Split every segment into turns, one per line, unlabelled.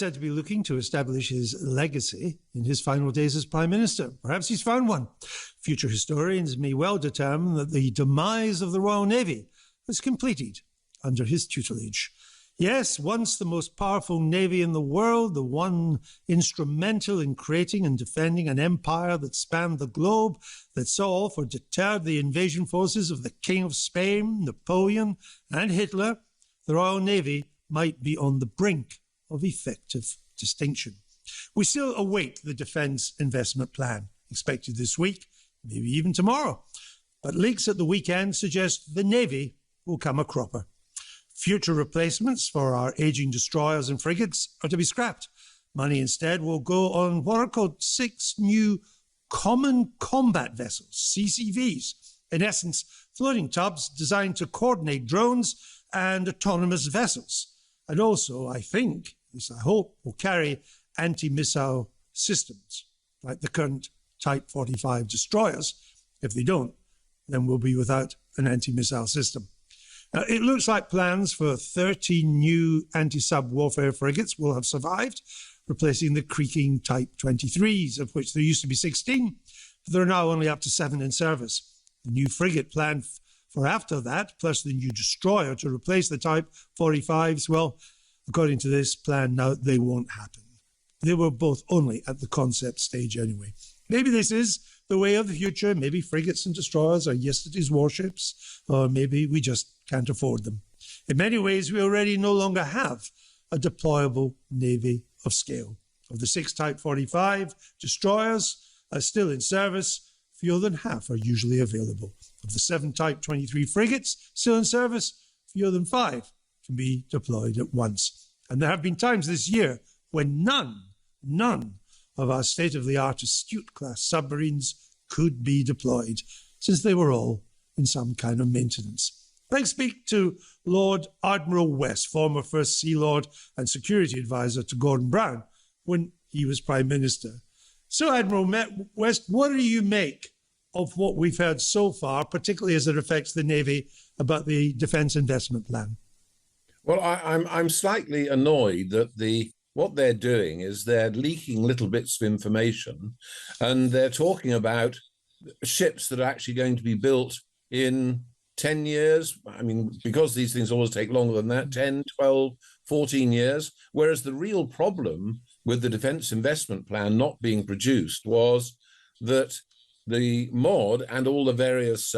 said to be looking to establish his legacy in his final days as Prime Minister. Perhaps he's found one. Future historians may well determine that the demise of the Royal Navy was completed under his tutelage. Yes, once the most powerful navy in the world, the one instrumental in creating and defending an empire that spanned the globe, that saw or deterred the invasion forces of the King of Spain, Napoleon, and Hitler, the Royal Navy might be on the brink of effective distinction. We still await the Defence Investment Plan, expected this week, maybe even tomorrow. But leaks at the weekend suggest the Navy will come a cropper. Future replacements for our ageing destroyers and frigates are to be scrapped. Money instead will go on what are called 6 new Common Combat Vessels, CCVs. In essence, floating tubs designed to coordinate drones and autonomous vessels. And also, I think, at least I hope, will carry anti-missile systems, like the current Type 45 destroyers. If they don't, then we'll be without an anti-missile system. Now, it looks like plans for 30 new anti-sub warfare frigates will have survived, replacing the creaking Type 23s, of which there used to be 16, but there are now only up to 7 in service. The new frigate plan for after that, plus the new destroyer to replace the Type 45s, well, according to this plan now, they won't happen. They were both only at the concept stage anyway. Maybe this is the way of the future. Maybe frigates and destroyers are yesterday's warships, or maybe we just can't afford them. In many ways, we already no longer have a deployable navy of scale. Of the 6 Type 45 destroyers are still in service, fewer than half are usually available. Of the 7 Type 23 frigates still in service, fewer than 5 can be deployed at once. And there have been times this year when none of our state-of-the-art Astute-class submarines could be deployed, since they were all in some kind of maintenance. Let's speak to Lord Admiral West, former First Sea Lord and security advisor to Gordon Brown when he was Prime Minister. So, Admiral West, what do you make of what we've heard so far, particularly as it affects the Navy, about the Defence Investment Plan?
Well, I'm slightly annoyed that what they're doing is they're leaking little bits of information, and they're talking about ships that are actually going to be built in 10 years. I mean, because these things always take longer than that, 10, 12, 14 years. Whereas the real problem with the Defence Investment Plan not being produced was that the MOD and all the various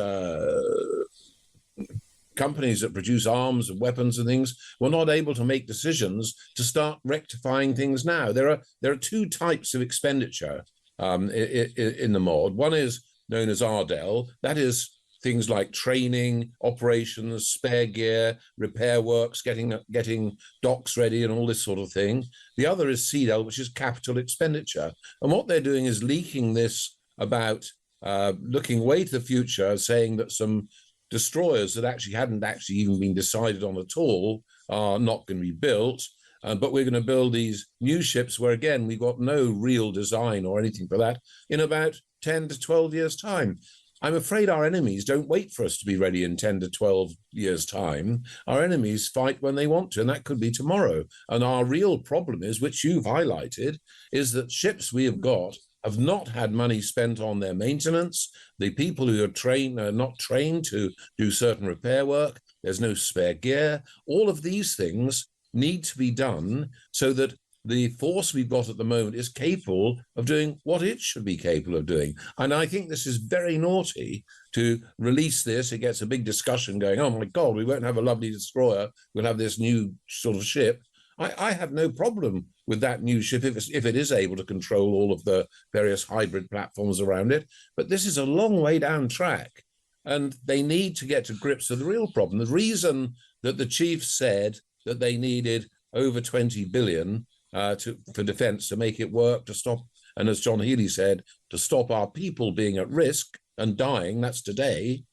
companies that produce arms and weapons and things were not able to make decisions to start rectifying things now. There are 2 types of expenditure in the MOD. One is known as RDEL. That is things like training, operations, spare gear, repair works, getting docks ready and all this sort of thing. The other is CDEL, which is capital expenditure. And what they're doing is leaking this about looking way to the future, saying that some destroyers that hadn't even been decided on at all are not going to be built, but we're going to build these new ships where, again, we've got no real design or anything for that in about 10 to 12 years' time. I'm afraid our enemies don't wait for us to be ready in 10 to 12 years' time. Our enemies fight when they want to, and that could be tomorrow. And our real problem is, which you've highlighted, is that ships we have got have not had money spent on their maintenance. The people who are trained are not trained to do certain repair work. There's no spare gear. All of these things need to be done so that the force we've got at the moment is capable of doing what it should be capable of doing. And I think this is very naughty to release this. It gets a big discussion going, oh my God, we won't have a lovely destroyer. We'll have this new sort of ship. I have no problem with that new ship if it is able to control all of the various hybrid platforms around it. But this is a long way down track, and they need to get to grips with the real problem. The reason that the chief said that they needed over 20 billion for defence to make it work, to stop, and as John Healey said, to stop our people being at risk and dying, that's today,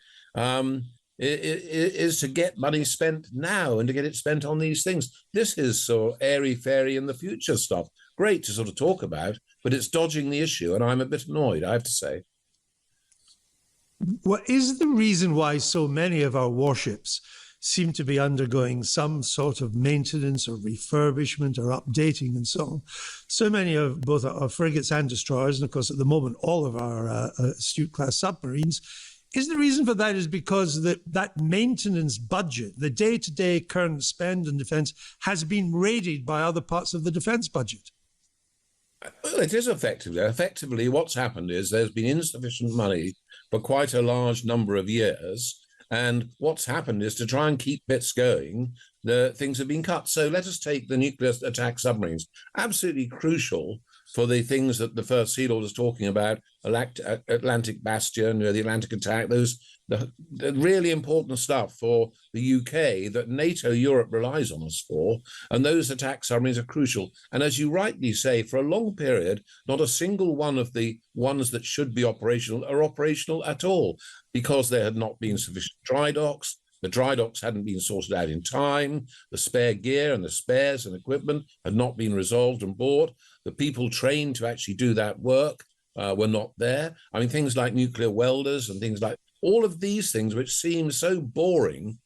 is to get money spent now and to get it spent on these things. This is sort of airy-fairy in the future stuff. Great to sort of talk about, but it's dodging the issue, and I'm a bit annoyed, I have to say.
What is the reason why so many of our warships seem to be undergoing some sort of maintenance or refurbishment or updating and so on. So many of both our frigates and destroyers, and of course at the moment all of our Astute-class submarines, is the reason for that is because that maintenance budget, the day-to-day current spend in defence, has been raided by other parts of the defence budget?
Well, it is effectively. Effectively, what's happened is there's been insufficient money for quite a large number of years. And what's happened is to try and keep bits going, the things have been cut. So let us take the nuclear attack submarines. Absolutely crucial for the things that the First Sea Lord was talking about, Atlantic Bastion, the Atlantic attack, the really important stuff for the UK that NATO Europe relies on us for. And those attack submarines are crucial. And as you rightly say, for a long period, not a single one of the ones that should be operational are operational at all, because there had not been sufficient dry docks. The dry docks hadn't been sorted out in time. The spare gear and the spares and equipment had not been resolved and bought. The people trained to actually do that work were not there. I mean, things like nuclear welders and things like all of these things, which seem so boring,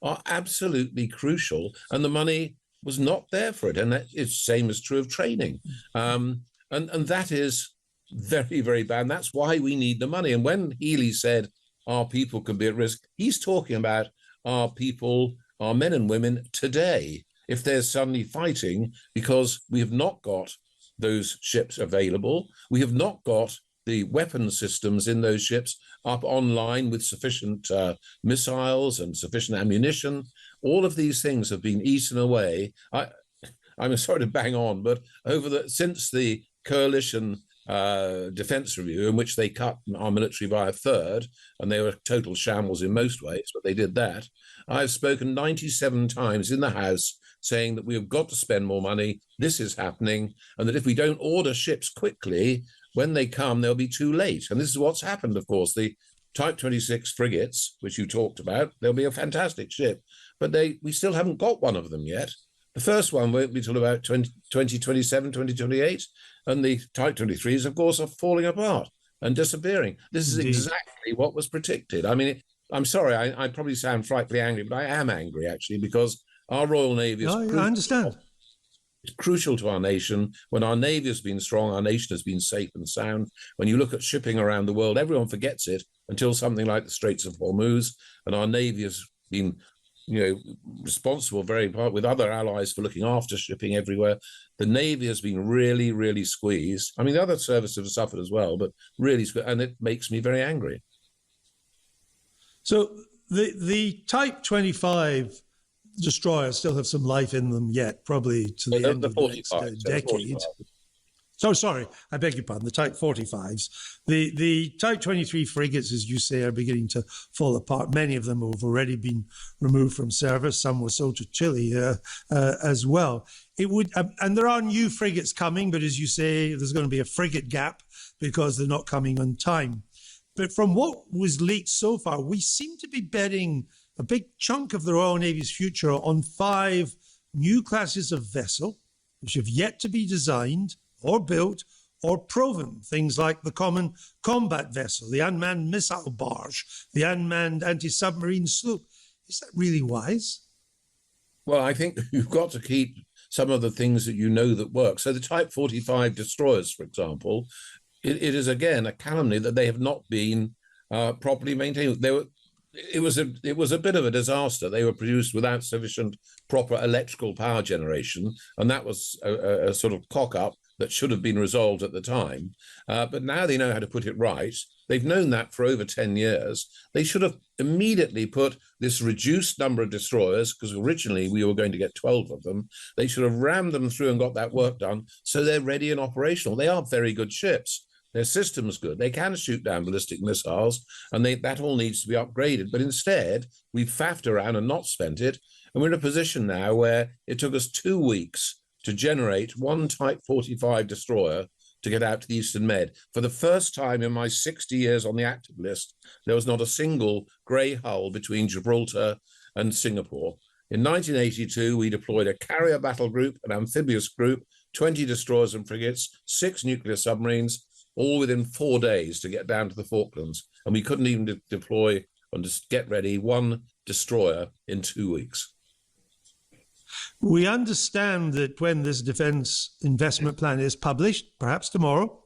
are absolutely crucial. And the money was not there for it. And that is the same is true of training. And that is very, very bad. And that's why we need the money. And when Healy said our people can be at risk, he's talking about our people, our men and women today, if there's suddenly fighting, because we have not got those ships available. We have not got the weapon systems in those ships up online with sufficient missiles and sufficient ammunition. All of these things have been eaten away. I'm sorry to bang on, but since the coalition defense review, in which they cut our military by a third, and they were total shambles in most ways, but they did that. I've spoken 97 times in the House saying that we have got to spend more money, this is happening, and that if we don't order ships quickly, when they come, they'll be too late. And this is what's happened, of course. The Type 26 frigates, which you talked about, they'll be a fantastic ship, but we still haven't got one of them yet. The first one won't be till about 2027, 2028, and the Type 23s, of course, are falling apart and disappearing. This is exactly what was predicted. I mean, I'm sorry, I probably sound frightfully angry, but I am angry, actually, because our Royal Navy is
I understand.
It's crucial to our nation. When our Navy has been strong, our nation has been safe and sound. When you look at shipping around the world, everyone forgets it until something like the Straits of Hormuz, and our Navy has been responsible very part with other allies for looking after shipping everywhere. The Navy has been really, really squeezed. I mean, the other services have suffered as well, but really, and it makes me very angry.
So the Type 25 destroyers still have some life in them yet, probably to the end of the next decade. So sorry, I beg your pardon, the Type 45s. The Type 23 frigates, as you say, are beginning to fall apart. Many of them have already been removed from service. Some were sold to Chile as well. And there are new frigates coming, but as you say, there's going to be a frigate gap because they're not coming on time. But from what was leaked so far, we seem to be betting a big chunk of the Royal Navy's future on 5 new classes of vessel, which have yet to be designed or built or proven. Things like the common combat vessel, the unmanned missile barge, the unmanned anti-submarine sloop. Is that really wise?
Well, I think you've got to keep some of the things that you know that work. So the Type 45 destroyers, for example, it is again a calumny that they have not been properly maintained. It was a bit of a disaster. They were produced without sufficient proper electrical power generation, and that was a sort of cock-up that should have been resolved at the time. But now they know how to put it right. They've known that for over 10 years. They should have immediately put this reduced number of destroyers, because originally we were going to get 12 of them. They should have rammed them through and got that work done so they're ready and operational. They are very good ships. Their system's good. They can shoot down ballistic missiles, and that all needs to be upgraded. But instead, we've faffed around and not spent it. And we're in a position now where it took us 2 weeks to generate one Type 45 destroyer to get out to the Eastern Med. For the first time in my 60 years on the active list, there was not a single grey hull between Gibraltar and Singapore. In 1982, we deployed a carrier battle group, an amphibious group, 20 destroyers and frigates, 6 nuclear submarines, all within 4 days to get down to the Falklands. And we couldn't even deploy and just get ready one destroyer in 2 weeks.
We understand that when this defence investment plan is published, perhaps tomorrow,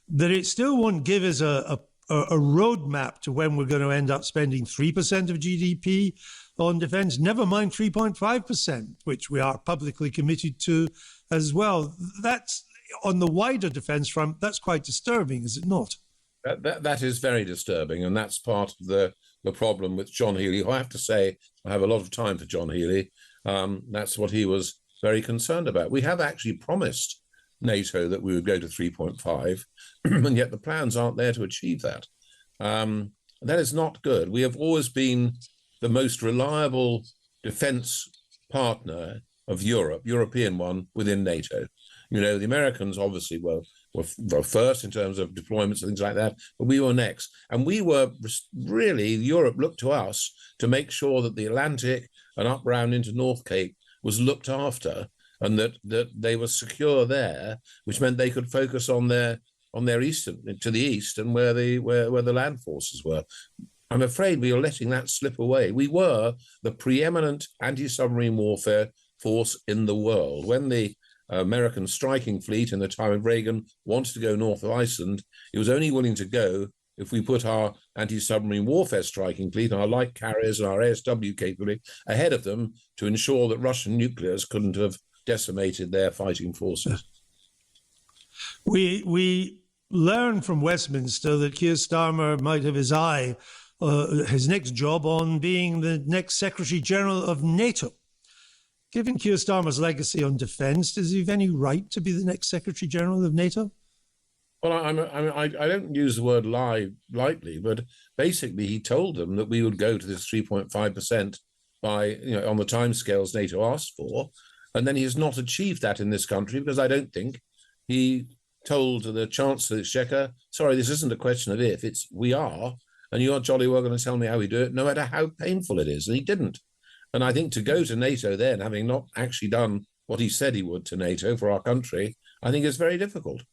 that it still won't give us a roadmap to when we're going to end up spending 3% of GDP on defence, never mind 3.5%, which we are publicly committed to as well. That's, on the wider defence front, that's quite disturbing, is it not?
That is very disturbing, and that's part of the problem with John Healey. I have to say, I have a lot of time for John Healey. That's what he was very concerned about. We have actually promised NATO that we would go to 3.5, and yet the plans aren't there to achieve that. That is not good. We have always been the most reliable defence partner of Europe, European one, within NATO. You know, the Americans obviously were first in terms of deployments and things like that, but we were next. And we were really, Europe looked to us to make sure that the Atlantic and up round into North Cape was looked after, and that they were secure there, which meant they could focus on their eastern, to the east, and where the land forces were. I'm afraid we are letting that slip away. We were the preeminent anti-submarine warfare force in the world. When the American striking fleet in the time of Reagan wanted to go north of Iceland, it was only willing to go if we put our anti-submarine warfare striking fleet, our light carriers and our ASW capability ahead of them to ensure that Russian nuclears couldn't have decimated their fighting forces.
We learned from Westminster that Keir Starmer might have his next job on being the next Secretary General of NATO. Given Keir Starmer's legacy on defence, does he have any right to be the next Secretary General of NATO?
Well, I don't use the word lie lightly, but basically he told them that we would go to this 3.5% by, on the timescales NATO asked for, and then he has not achieved that in this country, because I don't think he told the Chancellor of the Exchequer, sorry, this isn't a question of if, it's we are, and you're jolly well going to tell me how we do it, no matter how painful it is. And he didn't. And I think to go to NATO then, having not actually done what he said he would to NATO for our country, I think is very difficult.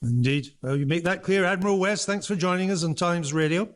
Indeed. Well, you make that clear. Admiral West, thanks for joining us on Times Radio.